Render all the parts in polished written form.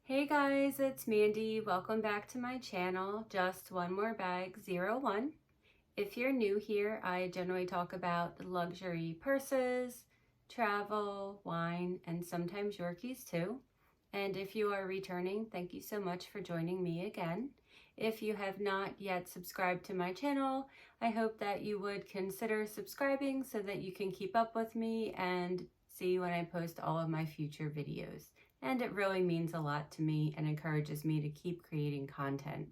Hey guys, it's Mandy. Welcome back to my channel, Just One More Bag 01. If you're new here, I generally talk about luxury purses, travel, wine, and sometimes Yorkies too. And if you are returning, thank you so much for joining me again. If you have not yet subscribed to my channel, I hope that you would consider subscribing so that you can keep up with me and see when I post all of my future videos. And it really means a lot to me and encourages me to keep creating content.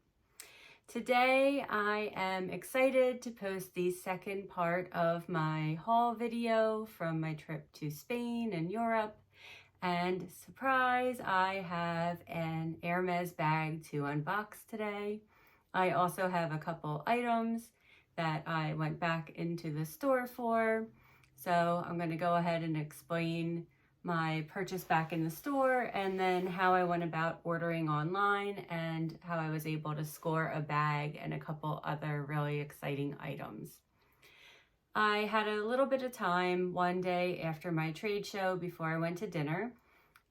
Today I am excited to post the second part of my haul video from my trip to Spain and Europe. And surprise, I have an Hermes bag to unbox today. I also have a couple items that I went back into the store for. So I'm going to go ahead and explain my purchase back in the store and then how I went about ordering online and how I was able to score a bag and a couple other really exciting items. I had a little bit of time one day after my trade show before I went to dinner,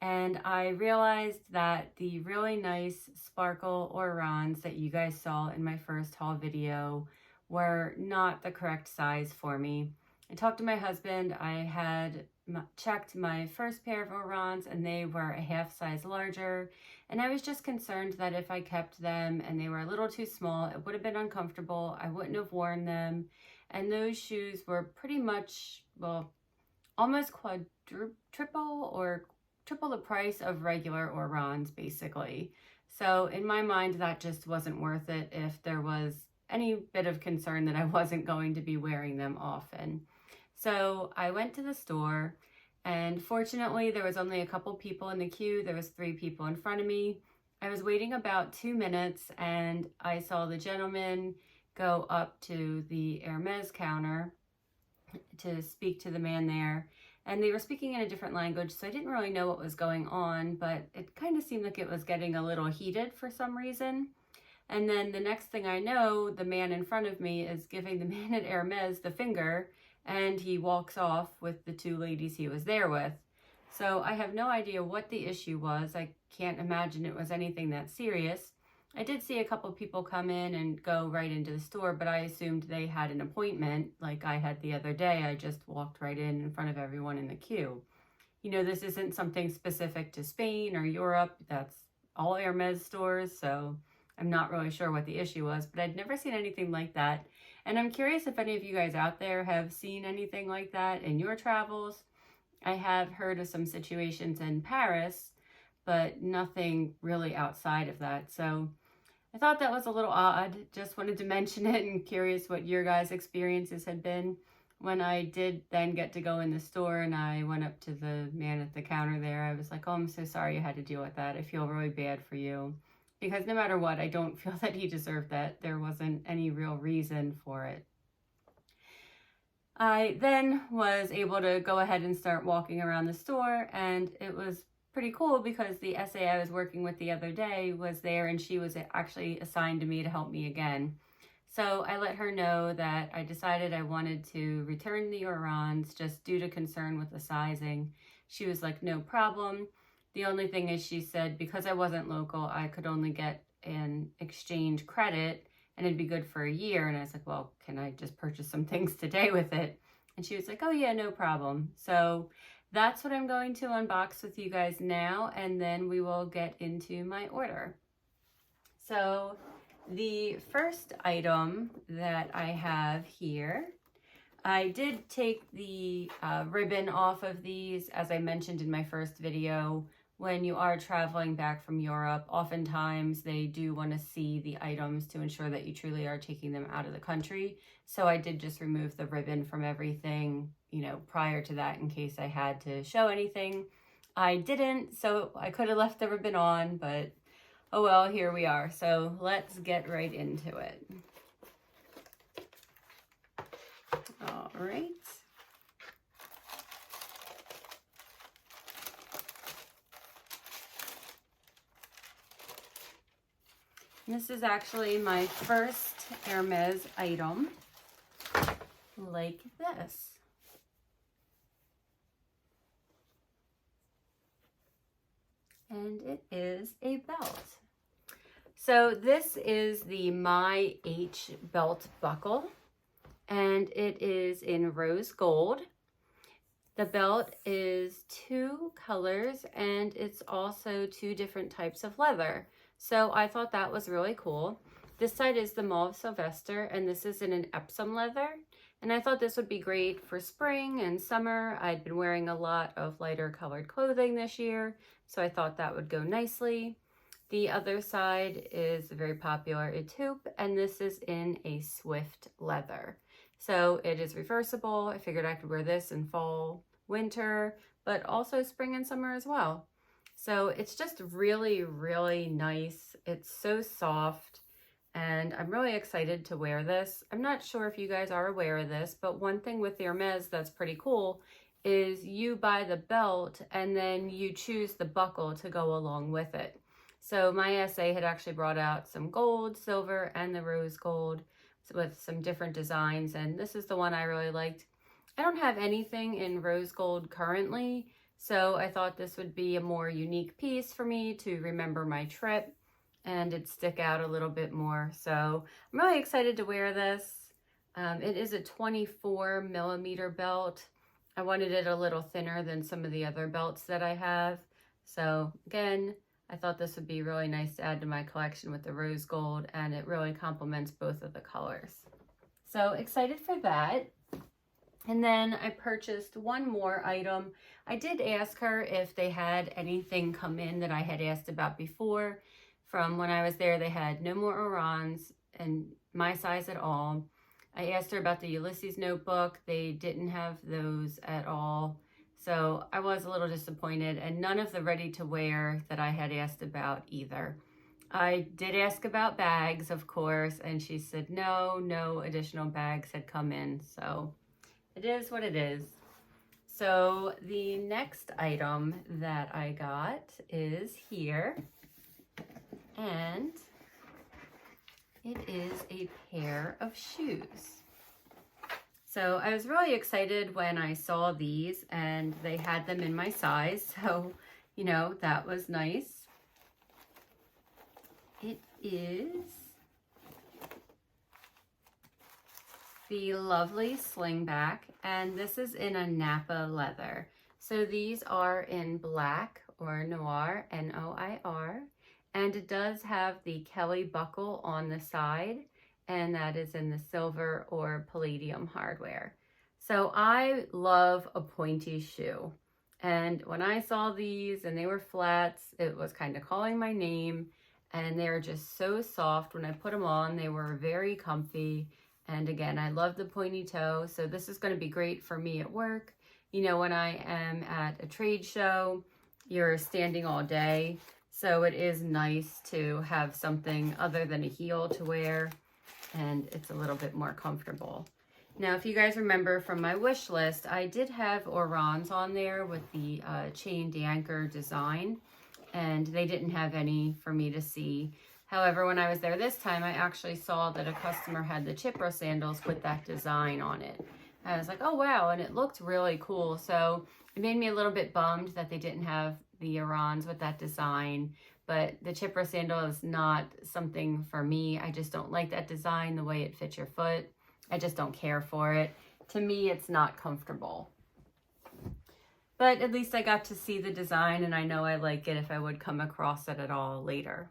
and I realized that the really nice sparkle orans that you guys saw in my first haul video were not the correct size for me. I talked to my husband. I had checked my first pair of orans and they were a half size larger, and I was just concerned that if I kept them and they were a little too small, it would have been uncomfortable. I wouldn't have worn them, and those shoes were pretty much, well, almost triple the price of regular orans basically. So in my mind, that just wasn't worth it if there was any bit of concern that I wasn't going to be wearing them often. So I went to the store, and fortunately there was only a couple people in the queue. There was 3 people in front of me. I was waiting about 2 minutes and I saw the gentleman go up to the Hermes counter to speak to the man there. And they were speaking in a different language, so I didn't really know what was going on, but it kind of seemed like it was getting a little heated for some reason. And then the next thing I know, the man in front of me is giving the man at Hermes the finger, and he walks off with the 2 ladies he was there with. So I have no idea what the issue was. I can't imagine it was anything that serious. I did see a couple people come in and go right into the store, but I assumed they had an appointment like I had the other day. I just walked right in front of everyone in the queue. You know, this isn't something specific to Spain or Europe. That's all Hermes stores, so I'm not really sure what the issue was, but I'd never seen anything like that. And I'm curious if any of you guys out there have seen anything like that in your travels. I have heard of some situations in Paris, but nothing really outside of that. So I thought that was a little odd. Just wanted to mention it and curious what your guys' experiences had been. When I did then get to go in the store and I went up to the man at the counter there, I was like, oh, I'm so sorry you had to deal with that. I feel really bad for you. Because no matter what, I don't feel that he deserved that. There wasn't any real reason for it. I then was able to go ahead and start walking around the store, and it was pretty cool because the SA I was working with the other day was there, and she was actually assigned to me to help me again. So I let her know that I decided I wanted to return the orans just due to concern with the sizing. She was like, no problem. The only thing is, she said, because I wasn't local, I could only get an exchange credit and it'd be good for a year. And I was like, well, can I just purchase some things today with it? And she was like, oh yeah, no problem. So that's what I'm going to unbox with you guys now, and then we will get into my order. So the first item that I have here, I did take the ribbon off of these, as I mentioned in my first video. When you are traveling back from Europe, oftentimes they do want to see the items to ensure that you truly are taking them out of the country. So I did just remove the ribbon from everything, you know, prior to that in case I had to show anything. I didn't, so I could have left the ribbon on, but oh well, here we are. So let's get right into it. All right. This is actually my first Hermes item like this. and it is a belt. So this is the My H belt buckle, and it is in rose gold. The belt is 2 colors, and it's also 2 different types of leather. So I thought that was really cool. This side is the Mauve Sylvester, and this is in an Epsom leather. And I thought this would be great for spring and summer. I'd been wearing a lot of lighter colored clothing this year, so I thought that would go nicely. The other side is a very popular Etoupe, and this is in a Swift leather. So it is reversible. I figured I could wear this in fall, winter, but also spring and summer as well. So it's just really, really nice. It's so soft, and I'm really excited to wear this. I'm not sure if you guys are aware of this, but one thing with the Hermes that's pretty cool is you buy the belt and then you choose the buckle to go along with it. So my SA had actually brought out some gold, silver, and the rose gold with some different designs, and this is the one I really liked. I don't have anything in rose gold currently, so I thought this would be a more unique piece for me to remember my trip, and it'd stick out a little bit more. So I'm really excited to wear this. It is a 24 millimeter belt. I wanted it a little thinner than some of the other belts that I have. So again, I thought this would be really nice to add to my collection with the rose gold, and it really complements both of the colors. So excited for that. And then I purchased one more item. I did ask her if they had anything come in that I had asked about before. From when I was there, they had no more Orans and my size at all. I asked her about the Ulysses notebook. They didn't have those at all. So I was a little disappointed, and none of the ready-to-wear that I had asked about either. I did ask about bags, of course, and she said no additional bags had come in. So it is what it is. So the next item that I got is here, and it is a pair of shoes. So I was really excited when I saw these, and they had them in my size, so you know, that was nice. It is the lovely slingback, and this is in a Napa leather. So these are in black or noir, N-O-I-R, and it does have the Kelly buckle on the side, and that is in the silver or palladium hardware. So I love a pointy shoe. And when I saw these and they were flats, it was kind of calling my name, and they were just so soft. When I put them on, they were very comfy. And again, I love the pointy toe. So this is going to be great for me at work. You know, when I am at a trade show, you're standing all day. So it is nice to have something other than a heel to wear, and it's a little bit more comfortable. Now, if you guys remember from my wish list, I did have Orans on there with the chained anchor design, and they didn't have any for me to see. However, when I was there this time, I actually saw that a customer had the Chipra sandals with that design on it. I was like, oh wow, and it looked really cool. So it made me a little bit bummed that they didn't have the Orans with that design. But the Chipra sandal is not something for me. I just don't like that design, the way it fits your foot. I just don't care for it. To me, it's not comfortable. But at least I got to see the design, and I know I like it if I would come across it at all later.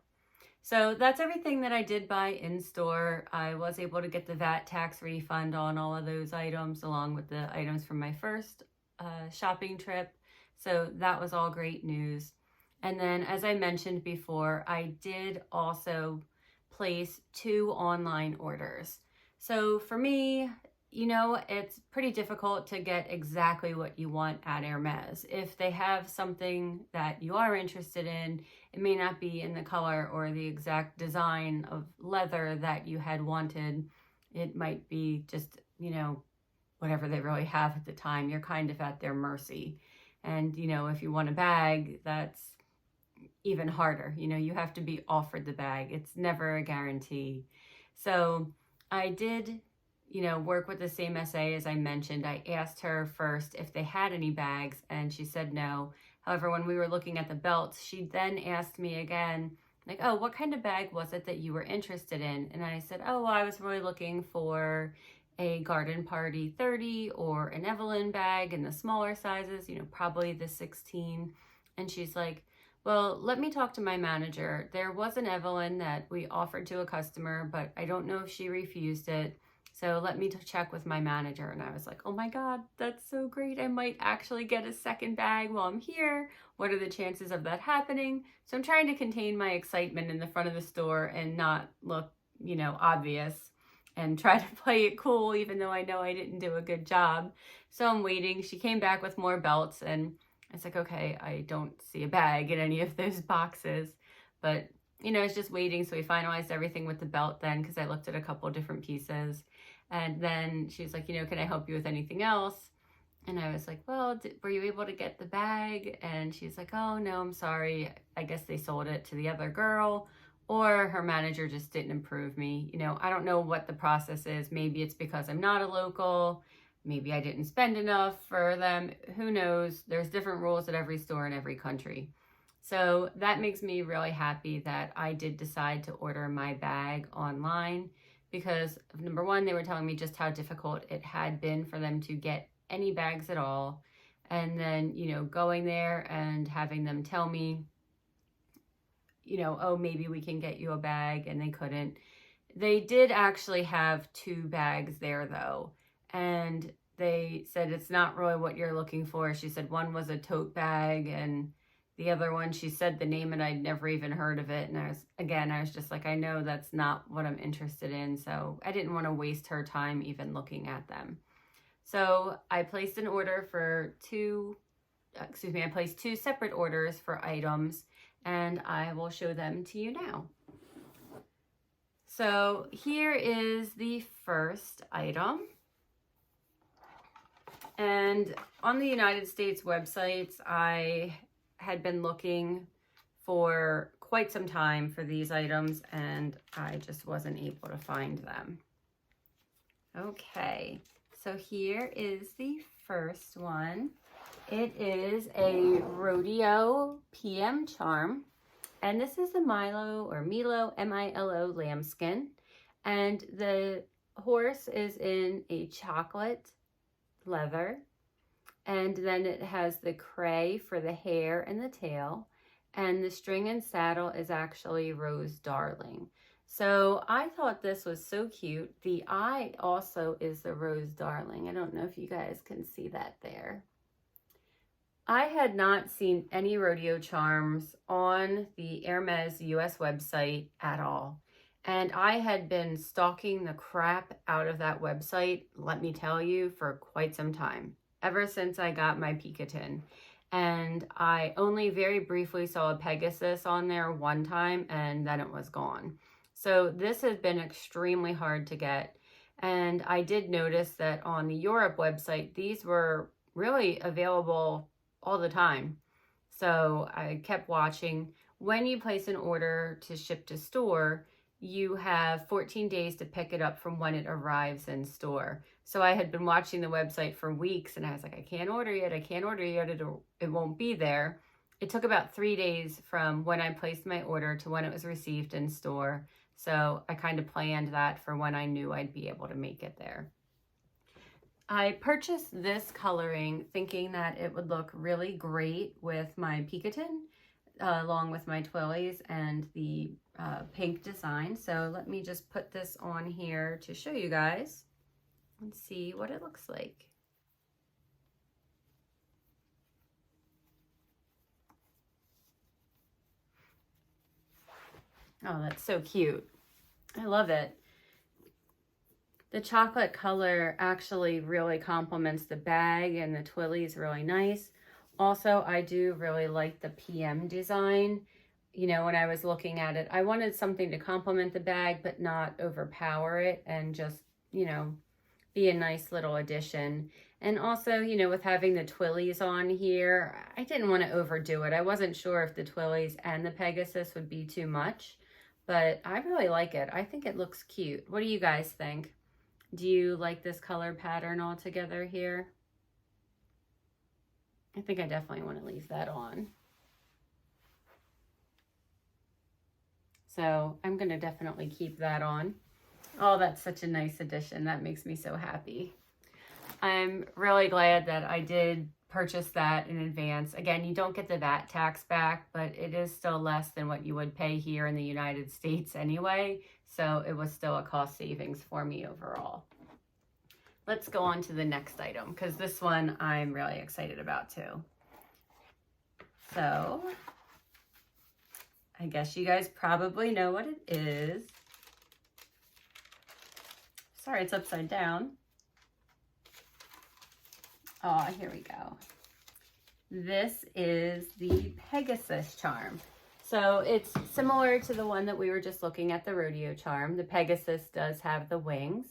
So that's everything that I did buy in store. I was able to get the VAT tax refund on all of those items, along with the items from my first shopping trip. So that was all great news. And then, as I mentioned before, I did also place 2 online orders. So for me, you know, it's pretty difficult to get exactly what you want at Hermes. If they have something that you are interested in, it may not be in the color or the exact design of leather that you had wanted. It might be just, you know, whatever they really have at the time. You're kind of at their mercy. And, you know, if you want a bag, that's even harder. You know, you have to be offered the bag. It's never a guarantee. So I did you know, work with the same SA as I mentioned. I asked her first if they had any bags and she said no. However, when we were looking at the belts, she then asked me again, like, oh, what kind of bag was it that you were interested in? And I said, oh, well, I was really looking for a Garden Party 30 or an Evelyn bag in the smaller sizes, you know, probably the 16. And she's like, well, let me talk to my manager. There was an Evelyn that we offered to a customer, but I don't know if she refused it. So let me check with my manager. And I was like, oh my God, that's so great. I might actually get a second bag while I'm here. What are the chances of that happening? So I'm trying to contain my excitement in the front of the store and not look, you know, obvious, and try to play it cool, even though I know I didn't do a good job. So I'm waiting. She came back with more belts and it's like, okay, I don't see a bag in any of those boxes, but you know, I was just waiting. So we finalized everything with the belt then, because I looked at a couple different pieces. And then she was like, you know, can I help you with anything else? And I was like, well, were you able to get the bag? And she's like, oh no, I'm sorry. I guess they sold it to the other girl, or her manager just didn't approve me. You know, I don't know what the process is. Maybe it's because I'm not a local. Maybe I didn't spend enough for them. Who knows? There's different rules at every store in every country. So that makes me really happy that I did decide to order my bag online, because number one, they were telling me just how difficult it had been for them to get any bags at all. And then, you know, going there and having them tell me, you know, oh, maybe we can get you a bag, and they couldn't. They did actually have 2 bags there though. And they said, it's not really what you're looking for. She said one was a tote bag, and the other one, she said the name and I'd never even heard of it. And I was just like, I know that's not what I'm interested in. So I didn't want to waste her time even looking at them. So I placed an order for I placed 2 separate orders for items, and I will show them to you now. So here is the first item. And on the United States websites, I had been looking for quite some time for these items, and I just wasn't able to find them. Okay, so here is the first one. It is a Rodeo PM charm, and this is a Milo, M-I-L-O lambskin, and the horse is in a chocolate leather. And then it has the cray for the hair and the tail. And the string and saddle is actually Rose Darling. So I thought this was so cute. The eye also is the Rose Darling. I don't know if you guys can see that there. I had not seen any rodeo charms on the Hermes US website at all. And I had been stalking the crap out of that website, let me tell you, for quite some time. Ever since I got my Picotin. And I only very briefly saw a Pegasus on there one time, and then it was gone. So this has been extremely hard to get. And I did notice that on the Europe website, these were really available all the time. So I kept watching. When you place an order to ship to store, you have 14 days to pick it up from when it arrives in store. So I had been watching the website for weeks, and I was like, I can't order yet, it won't be there. It took about 3 days from when I placed my order to when it was received in store. So I kind of planned that for when I knew I'd be able to make it there. I purchased this coloring thinking that it would look really great with my Picotin, along with my Twillies and the pink design. So let me just put this on here to show you guys and see what it looks like. Oh, that's so cute. I love it. The chocolate color actually really complements the bag, and the Twillies really nice. Also, I do really like the PM design. You know, when I was looking at it, I wanted something to complement the bag, but not overpower it, and just, you know, be a nice little addition. And also, you know, with having the Twillies on here, I didn't want to overdo it. I wasn't sure if the Twillies and the Pegasus would be too much, but I really like it. I think it looks cute. What do you guys think? Do you like this color pattern altogether here? I think I definitely want to leave that on. So I'm going to definitely keep that on. Oh, that's such a nice addition. That makes me so happy. I'm really glad that I did purchase that in advance. Again, you don't get the VAT tax back, but it is still less than what you would pay here in the United States anyway. So it was still a cost savings for me overall. Let's go on to the next item, because this one I'm really excited about too. So I guess you guys probably know what it is. Sorry, it's upside down. Oh, here we go. This is the Pegasus charm. So it's similar to the one that we were just looking at, the rodeo charm. The Pegasus does have the wings.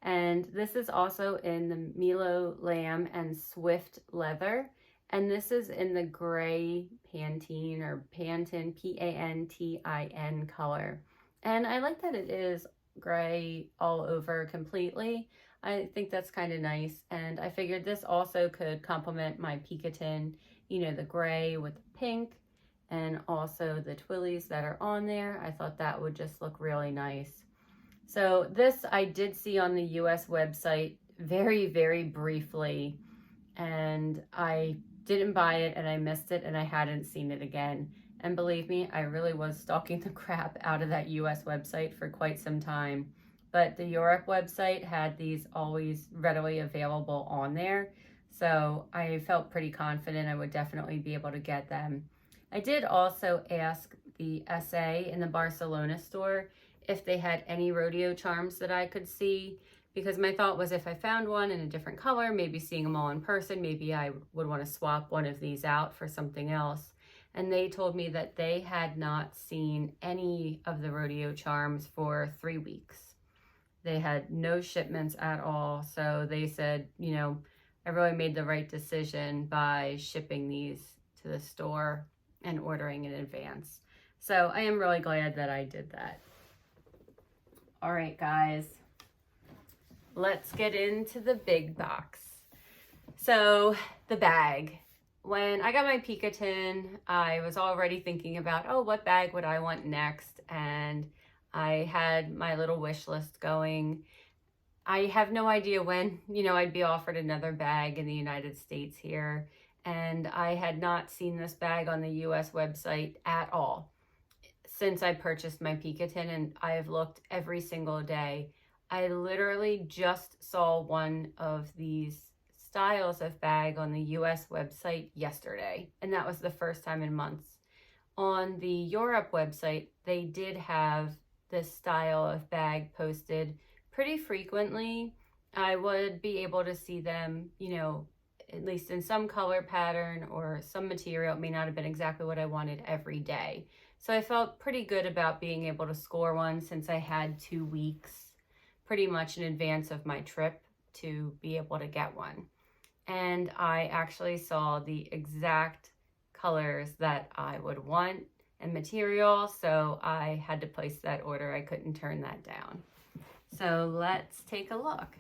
And this is also in the Milo Lamb and Swift leather. And this is in the gray Pantene or Pantin, P-A-N-T-I-N color. And I like that it is gray all over completely. I think that's kind of nice. And I figured this also could complement my Picotin, you know, the gray with the pink and also the twillies that are on there. I thought that would just look really nice. So this I did see on the US website very, very briefly, and I didn't buy it and I missed it and I hadn't seen it again. And believe me, I really was stalking the crap out of that US website for quite some time. But the Europe website had these always readily available on there. So I felt pretty confident I would definitely be able to get them. I did also ask the SA in the Barcelona store if they had any rodeo charms that I could see, because my thought was if I found one in a different color, maybe seeing them all in person, maybe I would want to swap one of these out for something else. And they told me that they had not seen any of the rodeo charms for 3 weeks. They had no shipments at all. So they said, you know, I really made the right decision by shipping these to the store and ordering in advance. So I am really glad that I did that. All right, guys, let's get into the big box. So the bag. When I got my Picotin, I was already thinking about, oh, what bag would I want next? And I had my little wish list going. I have no idea when, you know, I'd be offered another bag in the United States here. And I had not seen this bag on the US website at all since I purchased my Picotin, and I have looked every single day. I literally just saw one of these styles of bag on the US website yesterday, and that was the first time in months. On the Europe website, they did have this style of bag posted pretty frequently. I would be able to see them, you know, at least in some color pattern or some material. It may not have been exactly what I wanted every day. So I felt pretty good about being able to score one, since I had 2 weeks pretty much in advance of my trip to be able to get one. And I actually saw the exact colors that I would want and material, so I had to place that order. I couldn't turn that down. So let's take a look.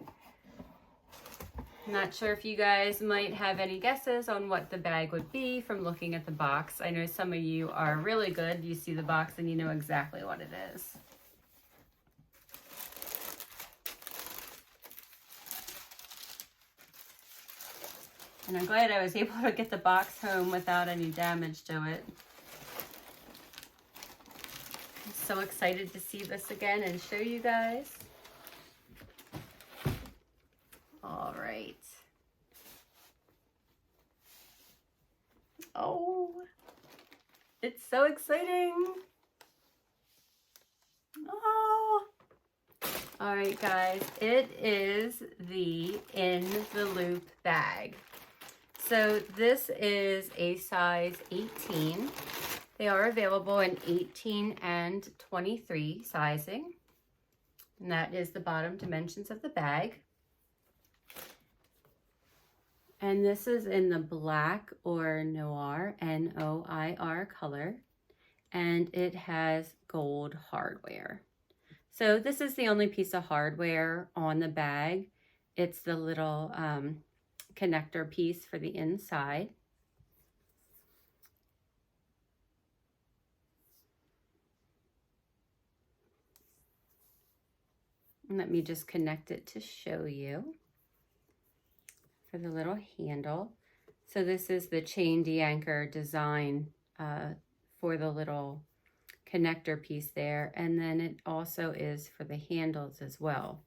Not sure if you guys might have any guesses on what the bag would be from looking at the box. I know some of you are really good. You see the box and you know exactly what it is. And I'm glad I was able to get the box home without any damage to it. I'm so excited to see this again and show you guys. All right. Oh, it's so exciting. Oh. All right, guys, it is the In the Loop bag. So this is a size 18. They are available in 18 and 23 sizing. And that is the bottom dimensions of the bag. And this is in the black or noir, N-O-I-R color. And it has gold hardware. So this is the only piece of hardware on the bag. It's the little connector piece for the inside. And let me just connect it to show you for the little handle. So this is the chain de-anchor design for the little connector piece there, and then it also is for the handles as well.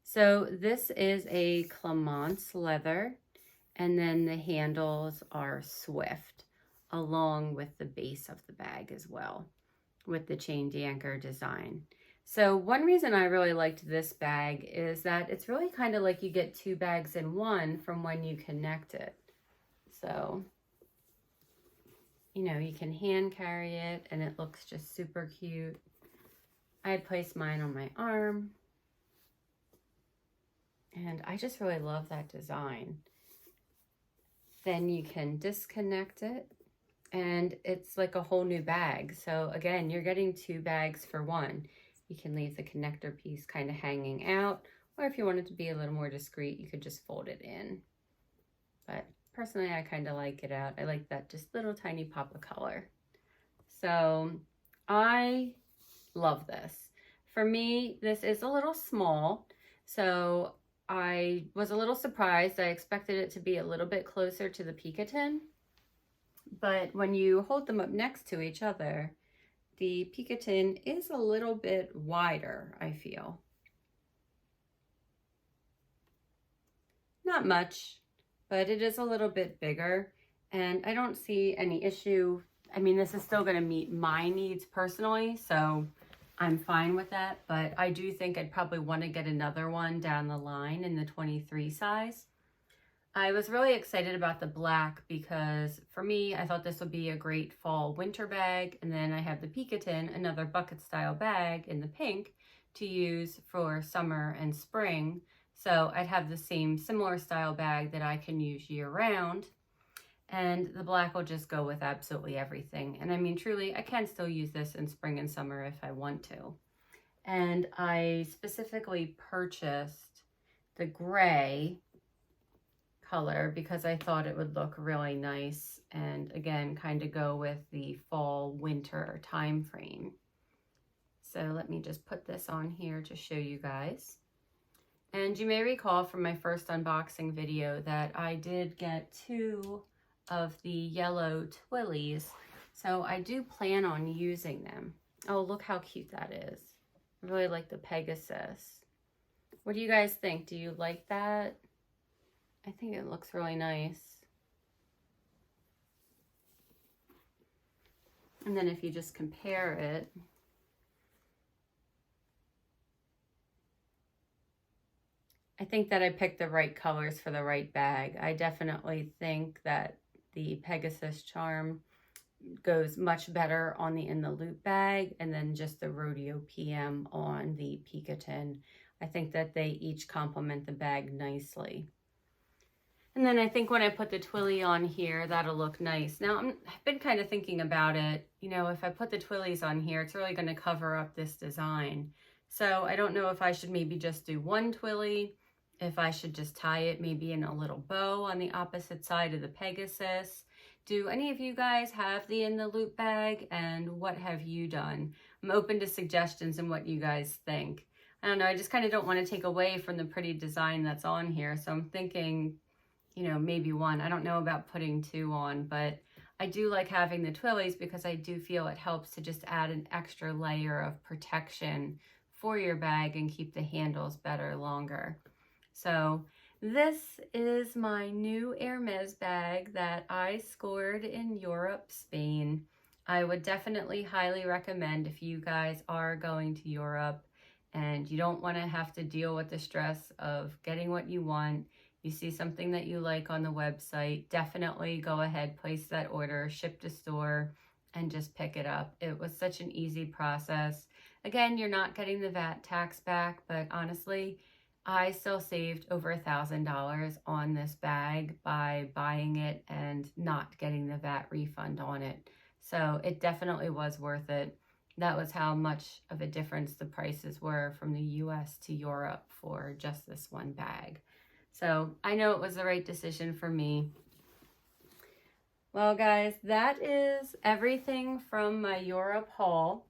So this is a Clemence leather, and then the handles are Swift, along with the base of the bag as well, with the chain de-anchor design. So one reason I really liked this bag is that it's really kind of like you get two bags in one from when you connect it. So, you know, you can hand carry it and it looks just super cute. I placed mine on my arm and I just really love that design. Then you can disconnect it and it's like a whole new bag. So again, you're getting two bags for one. You can leave the connector piece kind of hanging out, or if you want it to be a little more discreet, you could just fold it in. But personally, I kind of like it out. I like that just little tiny pop of color. So I love this. For me, this is a little small. So I was a little surprised. I expected it to be a little bit closer to the Picotin. But when you hold them up next to each other, the Picotin is a little bit wider, I feel. Not much, but it is a little bit bigger, and I don't see any issue. I mean, this is still going to meet my needs personally, so I'm fine with that, but I do think I'd probably want to get another one down the line in the 23 size. I was really excited about the black because for me, I thought this would be a great fall winter bag, and then I have the Picotin, another bucket style bag in the pink to use for summer and spring. So I'd have the same similar style bag that I can use year round, and the black will just go with absolutely everything. And I mean, truly, I can still use this in spring and summer if I want to. And I specifically purchased the gray color because I thought it would look really nice and again, kind of go with the fall winter time frame. So let me just put this on here to show you guys. And you may recall from my first unboxing video that I did get two of the yellow Twillies. So I do plan on using them. Oh, look how cute that is. I really like the Pegasus. What do you guys think? Do you like that? I think it looks really nice. And then if you just compare it, I think that I picked the right colors for the right bag. I definitely think that the Pegasus charm goes much better on the in the loop bag, and then just the Rodeo PM on the Picotin. I think that they each complement the bag nicely. And then I think when I put the Twilly on here, that'll look nice. Now, I've been kind of thinking about it. You know, if I put the Twillies on here, it's really going to cover up this design. So I don't know if I should maybe just do one Twilly, if I should just tie it maybe in a little bow on the opposite side of the Pegasus. Do any of you guys have the in the loop bag, and what have you done? I'm open to suggestions and what you guys think. I don't know, I just kind of don't want to take away from the pretty design that's on here. So I'm thinking, you know, maybe one. I don't know about putting two on, but I do like having the Twillies because I do feel it helps to just add an extra layer of protection for your bag and keep the handles better longer. So this is my new Hermes bag that I scored in Europe, Spain. I would definitely highly recommend if you guys are going to Europe and you don't want to have to deal with the stress of getting what you want. You see something that you like on the website, definitely go ahead, place that order, ship to store, and just pick it up. It was such an easy process. Again, you're not getting the VAT tax back, but honestly, I still saved over $1,000 on this bag by buying it and not getting the VAT refund on it. So it definitely was worth it. that was how much of a difference the prices were from the US to Europe for just this one bag. So I know it was the right decision for me. Well, guys, that is everything from my Europe haul.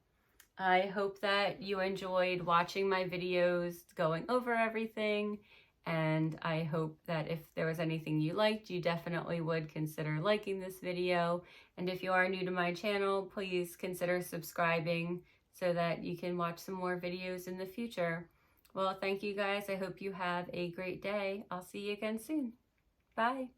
I hope that you enjoyed watching my videos going over everything, and I hope that if there was anything you liked, you definitely would consider liking this video. And if you are new to my channel, please consider subscribing so that you can watch some more videos in the future. Well, thank you guys. I hope you have a great day. I'll see you again soon. Bye.